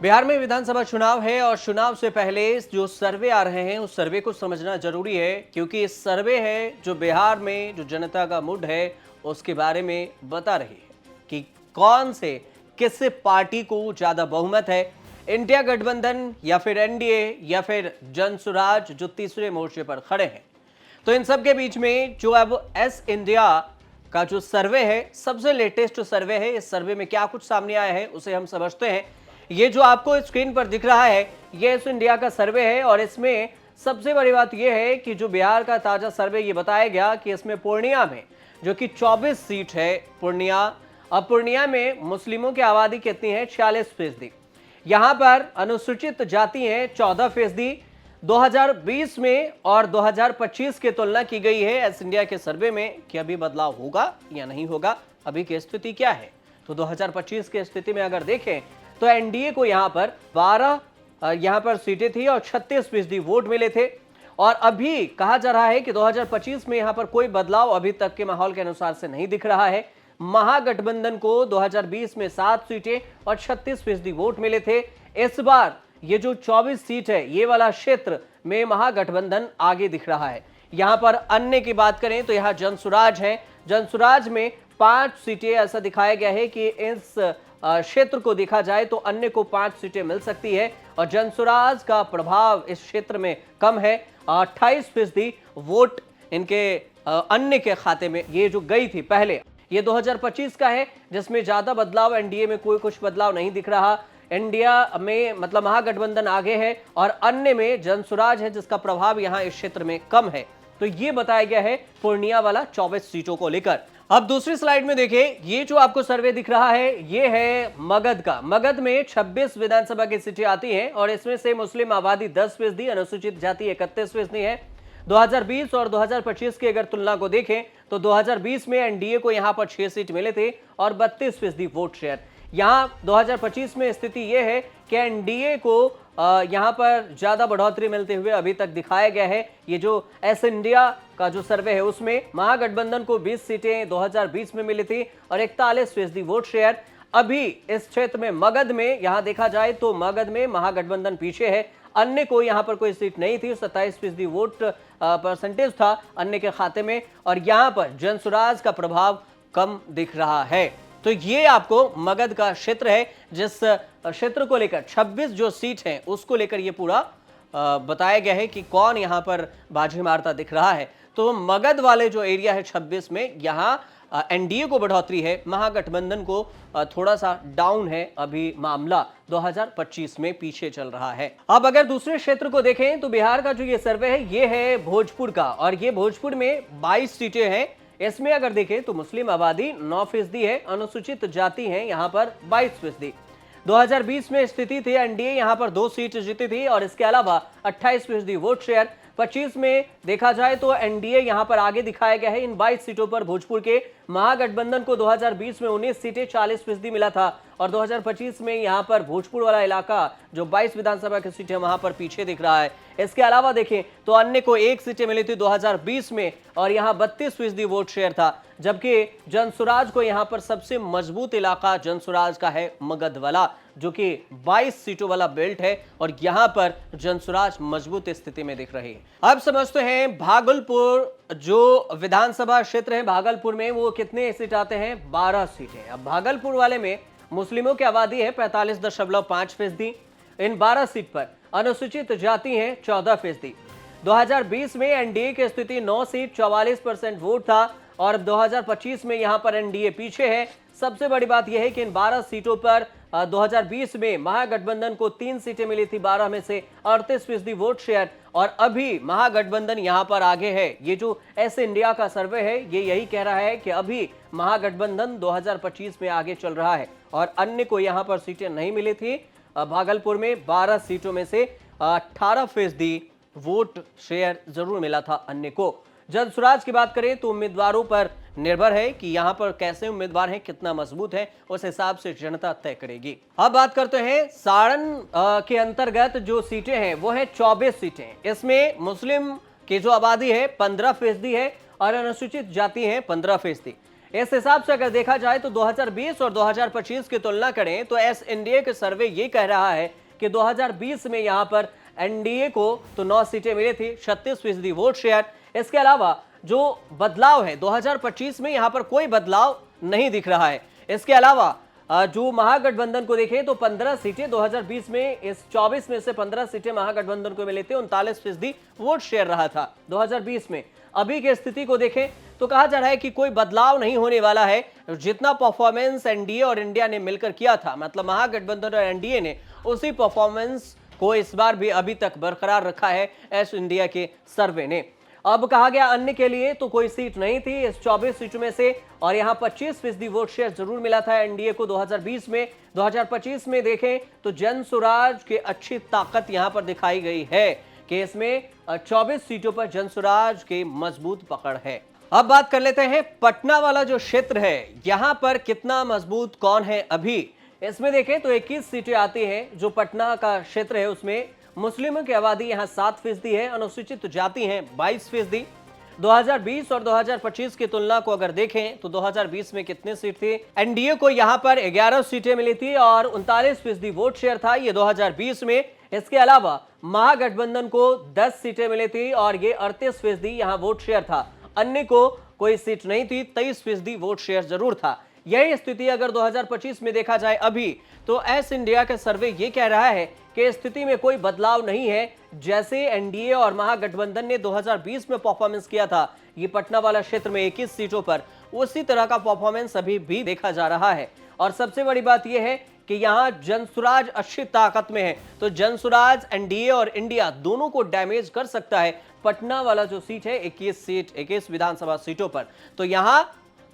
बिहार में विधानसभा चुनाव है और चुनाव से पहले जो सर्वे आ रहे हैं उस सर्वे को समझना जरूरी है, क्योंकि इस सर्वे है जो बिहार में जो जनता का मूड है उसके बारे में बता रही है कि कौन से किस पार्टी को ज्यादा बहुमत है, इंडिया गठबंधन या फिर एनडीए या फिर जनसुराज जो तीसरे मोर्चे पर खड़े हैं। तो इन सब के बीच में जो अब एस इंडिया का जो सर्वे है, सबसे लेटेस्ट सर्वे है, इस सर्वे में क्या कुछ सामने आया है उसे हम समझते हैं। ये जो आपको स्क्रीन पर दिख रहा है ये इस इंडिया का सर्वे है और इसमें सबसे बड़ी बात यह है कि जो बिहार का ताजा सर्वे ये बताया गया कि इसमें पूर्णिया में जो कि 24 सीट है पूर्णिया, अब पूर्णिया में मुस्लिमों की आबादी कितनी है 46%। यहां पर अनुसूचित जाति है 14%। 2020 में और 2025 की तुलना की गई है एस इंडिया के सर्वे में कि अभी बदलाव होगा या नहीं होगा, अभी की स्थिति क्या है। तो 2025 की स्थिति में अगर देखें तो एनडीए को यहां पर 12 यहां पर सीटें थी और 36% वोट मिले थे। और अभी कहा जा रहा है कि 2025 में यहां पर कोई बदलाव अभी तक के माहौल के अनुसार से नहीं दिख रहा है। महागठबंधन को 2020 में 7 सीटें और 36% वोट मिले थे। इस बार ये जो 24 सीट है ये वाला क्षेत्र में महागठबंधन आगे दिख रहा है। यहां पर अन्य की बात करें तो यहां जनसुराज है, जनसुराज में 5 सीटें ऐसा दिखाया गया है कि इस क्षेत्र को देखा जाए तो अन्य को 5 सीटें मिल सकती है और जनसुराज का प्रभाव इस क्षेत्र में कम है। 28% वोट इनके अन्य के खाते में ये जो गई थी पहले, ये 2025 का है जिसमें ज्यादा बदलाव, एनडीए में कोई कुछ बदलाव नहीं दिख रहा। इंडिया में मतलब महागठबंधन आगे है और अन्य में जनसुराज है जिसका प्रभाव यहां इस क्षेत्र में कम है। तो ये बताया गया है पूर्णिया वाला 24 सीटों को लेकर। अब दूसरी स्लाइड में देखिए, ये जो आपको सर्वे दिख रहा है ये है मगध का। मगध में 26 विधानसभा की सीटें आती हैं और इसमें से मुस्लिम आबादी 10%, अनुसूचित जाति 31% है। 2020 और 2025 की अगर तुलना को देखें तो 2020 में एनडीए को यहां पर 6 सीट मिले थे और 32% वोट शेयर। यहां 2025 में स्थिति यह है कि एनडीए को यहां पर ज्यादा बढ़ोतरी मिलते हुए अभी तक दिखाया गया है। ये जो एस इंडिया का जो सर्वे है उसमें महागठबंधन को 20 सीटें 2020 में मिली थी और 41% वोट शेयर। अभी इस क्षेत्र में मगध में यहां देखा जाए तो मगध में महागठबंधन पीछे है, अन्य को यहां पर कोई सीट नहीं थी, 27% वोट परसेंटेज था अन्य के खाते में और यहां पर जनसुराज का प्रभाव कम दिख रहा है। तो ये आपको मगध का क्षेत्र है जिस क्षेत्र को लेकर 26 जो सीट हैं उसको लेकर ये पूरा बताया गया है कि कौन यहां पर बाजी मारता दिख रहा है। तो मगध वाले जो एरिया है 26 में यहां एनडीए को बढ़ोतरी है, महागठबंधन को थोड़ा सा डाउन है, अभी मामला 2025 में पीछे चल रहा है। अब अगर दूसरे क्षेत्र को देखें तो बिहार का जो ये सर्वे है ये है भोजपुर का और ये भोजपुर में 22 सीटें हैं। इसमें अगर देखें तो मुस्लिम आबादी 9% है, अनुसूचित जाति है यहाँ पर 22%। 2020 में स्थिति थी एनडीए यहाँ पर 2 सीट जीती थी और इसके अलावा 28% वोट शेयर। 25 में देखा जाए तो एनडीए यहां पर आगे दिखाया गया है इन 22 सीटों पर भोजपुर के। महागठबंधन को 2020 में 19 सीटें 40% मिला था और 2025 में यहां पर भोजपुर वाला इलाका जो 22 विधानसभा की सीटें वहां पर पीछे दिख रहा है। इसके अलावा देखें तो अन्य को 1 सीटें मिली थी 2020 में और यहां 32% वोट शेयर था, जबकि जनसुराज को यहां पर सबसे मजबूत इलाका जनसुराज का है मगध वाला जो कि 22 सीटों वाला बेल्ट है और यहां पर जनसुराज मजबूत स्थिति में दिख रही है। अब समझते हैं भागलपुर जो विधानसभा क्षेत्र है, भागलपुर में वो कितने सीट आते हैं, 12 सीटें। अब भागलपुर वाले में मुस्लिमों की आबादी है 45.5%। इन 12 सीट पर अनुसूचित जाति है 14%। 2020 में एनडीए की स्थिति 9 सीट 44% वोट था और 2025 में यहां पर एनडीए पीछे है। सबसे बड़ी बात यह है कि इन 12 सीटों पर 2020 में महागठबंधन को 3 सीटें मिली थी, 12 में से 38% वोट शेयर और अभी महागठबंधन यहां पर आगे है। ये जो एस इंडिया का सर्वे है ये यही कह रहा है कि अभी महागठबंधन 2025 में आगे चल रहा है और अन्य को यहां पर सीटें नहीं मिली थी। भागलपुर में 12 सीटों में से 18% वोट शेयर जरूर मिला था अन्य को। जनसुराज की बात करें तो उम्मीदवारों पर निर्भर है कि यहां पर कैसे उम्मीदवार हैं, कितना मजबूत है, उस हिसाब से जनता तय करेगी। अब बात करते हैं सारण के अंतर्गत जो सीटें हैं वो है 24 सीटें। इसमें मुस्लिम की जो आबादी है 15% है और अनुसूचित जाति है 15%। इस हिसाब से अगर देखा जाए तो 2020 और 2025 की तुलना करें तो एस इंडिया के सर्वे ये कह रहा है कि 2020 में यहां पर एनडीए को तो 9 सीटें मिली थी, 36% वोट शेयर। इसके अलावा जो बदलाव है 2025 में यहां पर कोई बदलाव नहीं दिख रहा है। इसके अलावा जो महागठबंधन को देखें तो 15 सीटें 2020 में, इस 24 में से 15 सीटें महागठबंधन को मिली थी, 39% वोट शेयर रहा था 2020 में। अभी की स्थिति को देखें तो कहा जा रहा है कि कोई बदलाव नहीं होने वाला है। जितना परफॉर्मेंस एनडीए और इंडिया ने मिलकर किया था, मतलब महागठबंधन और एनडीए ने, उसी परफॉर्मेंस को इस बार भी अभी तक बरकरार रखा है एस इंडिया के सर्वे ने। अब कहा गया अन्य के लिए तो कोई सीट नहीं थी इस 24 सीटों में से, और यहां 25% वोट शेयर जरूर मिला था एनडीए को 2020 में। 2025 में देखें तो जन स्वराज की अच्छी ताकत यहां पर दिखाई गई है कि इसमें 24 सीटों पर जन स्वराज की मजबूत पकड़ है। अब बात कर लेते हैं पटना वाला जो क्षेत्र है, यहां पर कितना मजबूत कौन है अभी। इसमें देखें तो 21 सीटें आती हैं। जो पटना का क्षेत्र है उसमें मुस्लिमों की आबादी यहां 7% है, अनुसूचित जाति हैं 22%। 2020 और 2025 की तुलना को अगर देखें तो 2020 में कितने सीट थी, एनडीए को यहां पर 11 सीटें मिली थी और 39% वोट शेयर था, ये 2020 में। इसके अलावा महागठबंधन को 10 सीटें मिली थी और ये 38% यहां वोट शेयर था। अन्य को कोई सीट नहीं थी, 23% वोट शेयर जरूर था। यही स्थिति अगर 2025 में देखा जाए अभी, तो एस इंडिया का सर्वे ये कह रहा है कि स्थिति में कोई बदलाव नहीं है। जैसे एनडीए और महागठबंधन ने 2020 में परफॉर्मेंस किया था ये पटना वाला क्षेत्र में 21 सीटों पर, उसी तरह का परफॉर्मेंस अभी भी देखा जा रहा है। और सबसे बड़ी बात यह है कि यहां जनसुराज अच्छी ताकत में है, तो जनसुराज एनडीए और इंडिया दोनों को डैमेज कर सकता है। पटना वाला जो सीट है 21 विधानसभा सीटों पर, तो यहां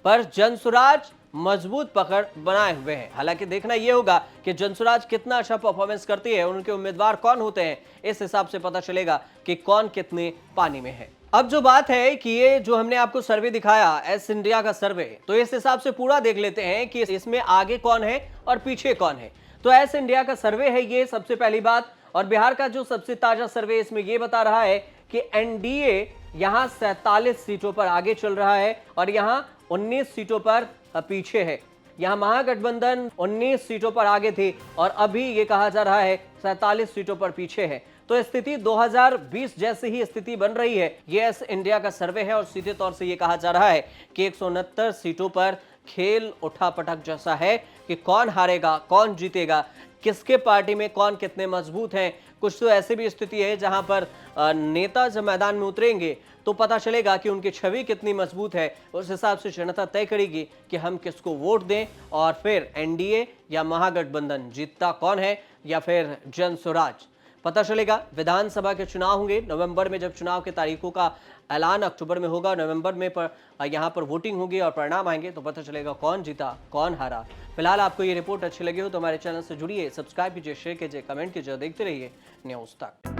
पर जनसुराज मजबूत पकड़ बनाए हुए हैं। हालांकि देखना यह होगा कि जनसुराज कितना अच्छा परफॉर्मेंस करती है, उनके उम्मीदवार कौन होते हैं, इस हिसाब से पता चलेगा कि कौन कितने पानी में है। अब जो बात है कि ये जो हमने आपको सर्वे दिखाया एस इंडिया का सर्वे, तो इस हिसाब से पूरा देख लेते हैं कि इसमें आगे कौन है और पीछे कौन है। तो एस इंडिया का सर्वे है ये, सबसे पहली बात। और बिहार का जो सबसे ताजा सर्वे इसमें यह बता रहा है कि एनडीए यहां 47 सीटों पर आगे चल रहा है और यहां 19 सीटों पर पीछे है। यहां महागठबंधन 19 सीटों पर आगे थी और अभी ये कहा जा रहा है 47 सीटों पर पीछे है। तो स्थिति 2020 जैसी ही स्थिति बन रही है। ये एस इंडिया का सर्वे है और सीधे तौर से ये कहा जा रहा है कि 169 सीटों पर खेल उठापटक जैसा है कि कौन हारेगा, कौन जीतेगा, किसके पार्टी में कौन कितने मजबूत हैं। कुछ तो ऐसी भी स्थिति है जहां पर नेता जब मैदान में उतरेंगे तो पता चलेगा कि उनकी छवि कितनी मजबूत है। उस हिसाब से जनता तय करेगी कि हम किसको वोट दें और फिर एनडीए या महागठबंधन जीतता कौन है या फिर जन स्वराज, पता चलेगा। विधानसभा के चुनाव होंगे नवंबर में, जब चुनाव के तारीखों का ऐलान अक्टूबर में होगा, नवंबर में यहाँ पर वोटिंग होगी और परिणाम आएंगे तो पता चलेगा कौन जीता कौन हारा। फिलहाल आपको ये रिपोर्ट अच्छी लगी हो तो हमारे चैनल से जुड़िए, सब्सक्राइब कीजिए, शेयर कीजिए, कमेंट कीजिए, देखते रहिए न्यूज़ तक।